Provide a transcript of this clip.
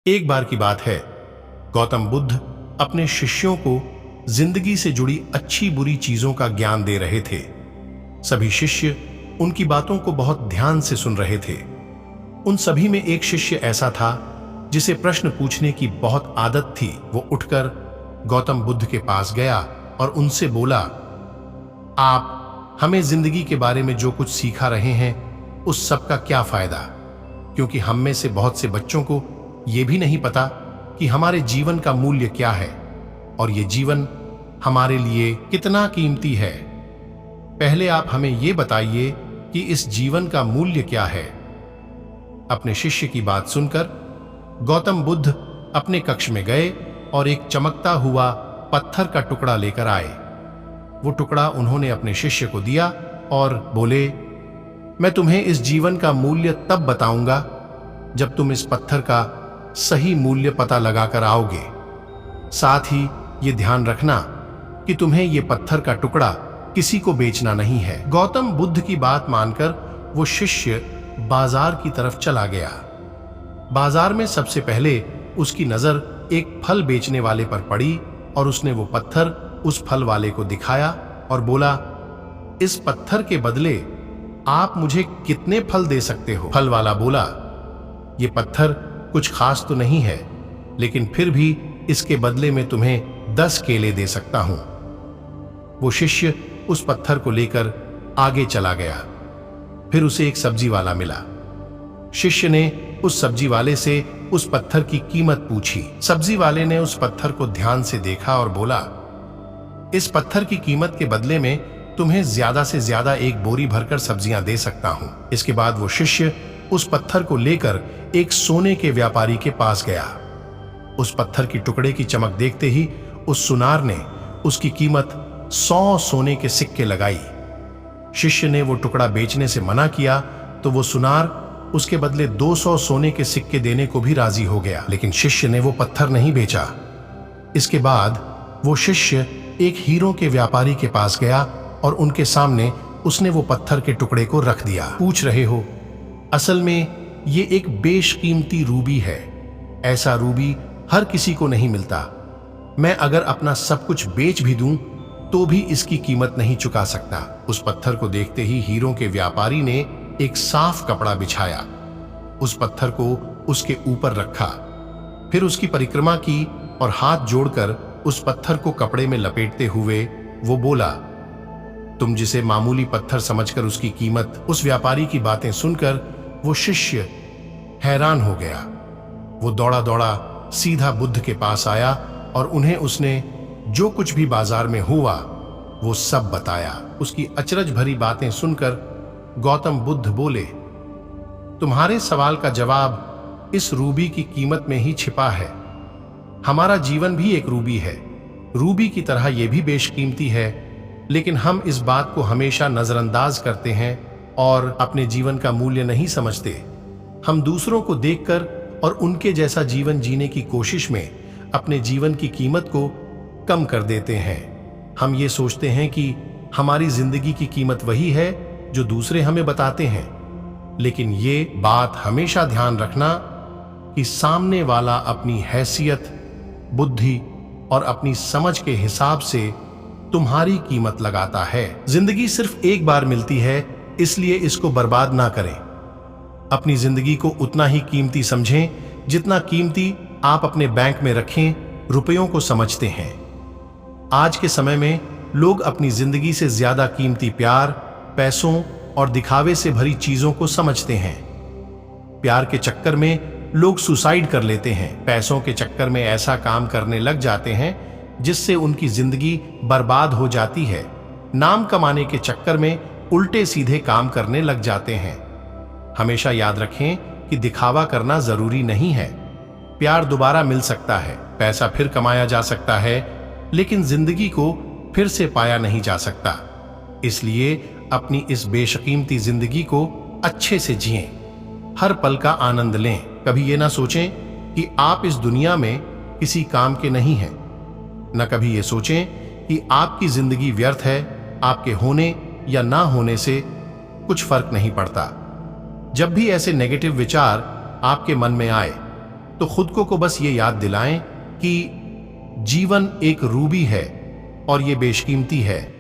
एक बार की बात है, गौतम बुद्ध अपने शिष्यों को जिंदगी से जुड़ी अच्छी बुरी चीजों का ज्ञान दे रहे थे। सभी शिष्य उनकी बातों को बहुत ध्यान से सुन रहे थे। उन सभी में एक शिष्य ऐसा था जिसे प्रश्न पूछने की बहुत आदत थी। वो उठकर गौतम बुद्ध के पास गया और उनसे बोला, आप हमें जिंदगी के बारे में जो कुछ सिखा रहे हैं उस सब का क्या फायदा, क्योंकि हम में से बहुत से बच्चों को यह भी नहीं पता कि हमारे जीवन का मूल्य क्या है और ये जीवन हमारे लिए कितना कीमती है। पहले आप हमें ये बताइए कि इस जीवन का मूल्य क्या है। अपने शिष्य की बात सुनकर गौतम बुद्ध अपने कक्ष में गए और एक चमकता हुआ पत्थर का टुकड़ा लेकर आए। वो टुकड़ा उन्होंने अपने शिष्य को दिया और बोले, मैं तुम्हें इस जीवन का मूल्य तब बताऊंगा जब तुम इस पत्थर का सही मूल्य पता लगाकर आओगे। साथ ही ये ध्यान रखना कि तुम्हें ये पत्थर का टुकड़ा किसी को बेचना नहीं है। गौतम बुद्ध की बात मानकर वो शिष्य बाजार की तरफ चला गया। बाजार में सबसे पहले उसकी नजर एक फल बेचने वाले पर पड़ी और उसने वो पत्थर उस फल वाले को दिखाया और बोला, इस पत्थर के बदले आप मुझे कितने फल दे सकते हो? फल वाला बोला, ये पत्थर कुछ खास तो नहीं है, लेकिन फिर भी इसके बदले में तुम्हें 10 केले दे सकता हूं। वो शिष्य उस पत्थर को लेकर आगे चला गया। फिर उसे एक सब्जी वाला मिला। शिष्य ने उस सब्जी वाले से उस पत्थर की कीमत पूछी। सब्जी वाले ने उस पत्थर को ध्यान से देखा और बोला, इस पत्थर की कीमत के बदले में तुम्हें ज्यादा से ज्यादा एक बोरी भरकर सब्जियां दे सकता हूं। इसके बाद वो शिष्य उस पत्थर को लेकर एक सोने के व्यापारी के पास गया। उस पत्थर की टुकड़े की चमक देखते ही उस सुनार ने उसकी कीमत 100 सोने के सिक्के लगाई। शिष्य ने वो टुकड़ा बेचने से मना किया तो वो सुनार उसके बदले 200 सोने के सिक्के देने को भी राजी हो गया, लेकिन शिष्य ने वो पत्थर नहीं बेचा। इसके बाद वो शिष्य एक हीरों के व्यापारी के पास गया और उनके सामने उसने वो पत्थर के टुकड़े को रख दिया। पूछ रहे हो, असल में ये एक बेशकीमती रूबी है। ऐसा रूबी हर किसी को नहीं मिलता। मैं अगर अपना सब कुछ बेच भी दूं तो भी इसकी कीमत नहीं चुका सकता। उस पत्थर को देखते ही हीरों के व्यापारी ने एक साफ कपड़ा बिछाया, उस पत्थर को उसके ऊपर रखा, फिर उसकी परिक्रमा की और हाथ जोड़कर उस पत्थर को कपड़े में लपेटते हुए वो बोला, तुम जिसे मामूली पत्थर समझकर उसकी कीमत। उस व्यापारी की बातें सुनकर वो शिष्य हैरान हो गया। वो दौड़ा दौड़ा सीधा बुद्ध के पास आया और उन्हें उसने जो कुछ भी बाजार में हुआ वो सब बताया। उसकी अचरज भरी बातें सुनकर गौतम बुद्ध बोले, तुम्हारे सवाल का जवाब इस रूबी की कीमत में ही छिपा है। हमारा जीवन भी एक रूबी है। रूबी की तरह यह भी बेशकीमती है, लेकिन हम इस बात को हमेशा नजरअंदाज करते हैं और अपने जीवन का मूल्य नहीं समझते। हम दूसरों को देखकर और उनके जैसा जीवन जीने की कोशिश में अपने जीवन की कीमत को कम कर देते हैं। हम ये सोचते हैं कि हमारी जिंदगी की कीमत वही है जो दूसरे हमें बताते हैं, लेकिन ये बात हमेशा ध्यान रखना कि सामने वाला अपनी हैसियत, बुद्धि और अपनी समझ के हिसाब से तुम्हारी कीमत लगाता है। जिंदगी सिर्फ एक बार मिलती है, इसलिए इसको बर्बाद ना करें। अपनी जिंदगी को उतना ही कीमती समझें जितना कीमती आप अपने बैंक में रखें रुपयों को समझते हैं। आज के समय में लोग अपनी जिंदगी से ज्यादा कीमती प्यार, पैसों और दिखावे से भरी चीजों को समझते हैं। प्यार के चक्कर में लोग सुसाइड कर लेते हैं। पैसों के चक्कर में ऐसा काम करने लग जाते हैं जिससे उनकी जिंदगी बर्बाद हो जाती है। नाम कमाने के चक्कर में उल्टे सीधे काम करने लग जाते हैं। हमेशा याद रखें कि दिखावा करना जरूरी नहीं है। प्यार दोबारा मिल सकता है, पैसा फिर कमाया जा सकता है, लेकिन जिंदगी को फिर से पाया नहीं जा सकता। इसलिए अपनी इस बेशकीमती जिंदगी को अच्छे से जिएं, हर पल का आनंद लें। कभी ये ना सोचें कि आप इस दुनिया में किसी काम के नहीं हैं, न कभी ये सोचें कि आपकी जिंदगी व्यर्थ है। आपके होने या ना होने से कुछ फर्क नहीं पड़ता। जब भी ऐसे नेगेटिव विचार आपके मन में आए तो खुद को बस ये याद दिलाएं कि जीवन एक रूबी है और ये बेशकीमती है।